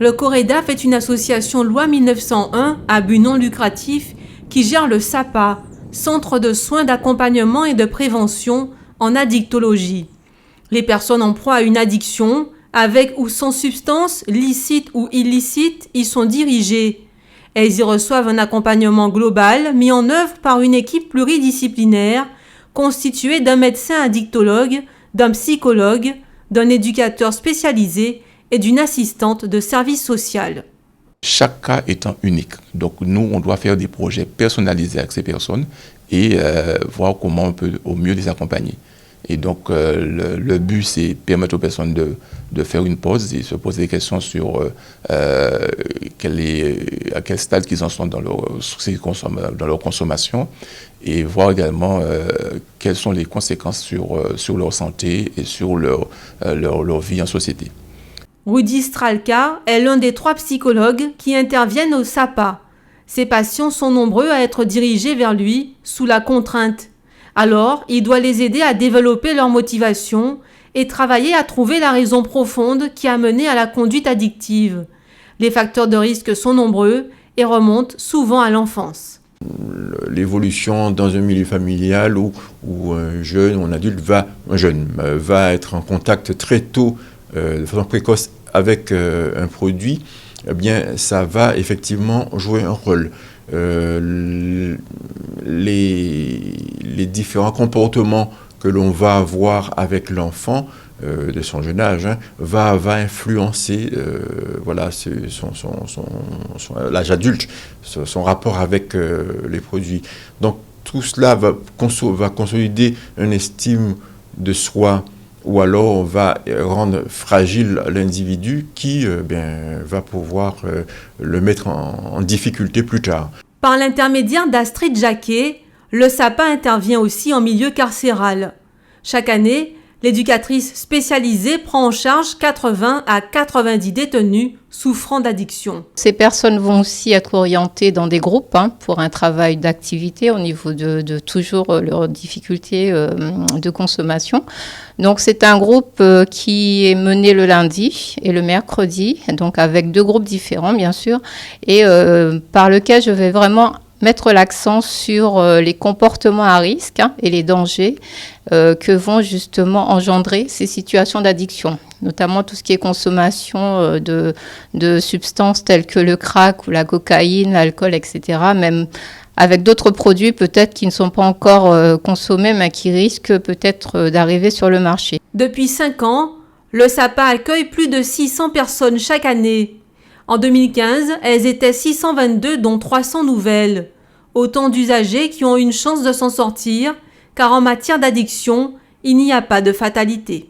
Le Coredaf est une association loi 1901 à but non lucratif qui gère le SAPA, Centre de soins d'accompagnement et de prévention en addictologie. Les personnes en proie à une addiction, avec ou sans substance, licite ou illicite, y sont dirigées. Elles y reçoivent un accompagnement global mis en œuvre par une équipe pluridisciplinaire constituée d'un médecin addictologue, d'un psychologue, d'un éducateur spécialisé et d'une assistante de service social. Chaque cas étant unique. Donc nous, on doit faire des projets personnalisés avec ces personnes et voir comment on peut au mieux les accompagner. Et donc le but, c'est permettre aux personnes de faire une pause et se poser des questions sur à quel stade qu'ils en sont dans leur consommation et voir également quelles sont les conséquences sur leur santé et sur leur vie en société. Rudy Stralka est l'un des 3 psychologues qui interviennent au SAPA. Ses patients sont nombreux à être dirigés vers lui sous la contrainte. Alors, il doit les aider à développer leur motivation et travailler à trouver la raison profonde qui a mené à la conduite addictive. Les facteurs de risque sont nombreux et remontent souvent à l'enfance. L'évolution dans un milieu familial où un jeune ou un adulte va être en contact très tôt, de façon précoce, avec un produit, eh bien, ça va effectivement jouer un rôle. Les différents comportements que l'on va avoir avec l'enfant de son jeune âge va influencer l'âge adulte, son rapport avec les produits. Donc tout cela va consolider une estime de soi, ou alors on va rendre fragile l'individu qui va pouvoir le mettre en difficulté plus tard. Par l'intermédiaire d'Astrid Jacquet, le SAPA intervient aussi en milieu carcéral. Chaque année, l'éducatrice spécialisée prend en charge 80 à 90 détenus souffrant d'addiction. Ces personnes vont aussi être orientées dans des groupes pour un travail d'activité au niveau de toujours leurs difficultés de consommation. Donc c'est un groupe qui est mené le lundi et le mercredi, donc avec 2 groupes différents bien sûr, et par lequel je vais vraiment mettre l'accent sur les comportements à risque et les dangers que vont justement engendrer ces situations d'addiction, notamment tout ce qui est consommation de substances telles que le crack ou la cocaïne, l'alcool, etc., même avec d'autres produits peut-être qui ne sont pas encore consommés, mais qui risquent peut-être d'arriver sur le marché. Depuis 5 ans, le SAPA accueille plus de 600 personnes chaque année. En 2015, elles étaient 622, dont 300 nouvelles. Autant d'usagers qui ont une chance de s'en sortir, car en matière d'addiction, il n'y a pas de fatalité.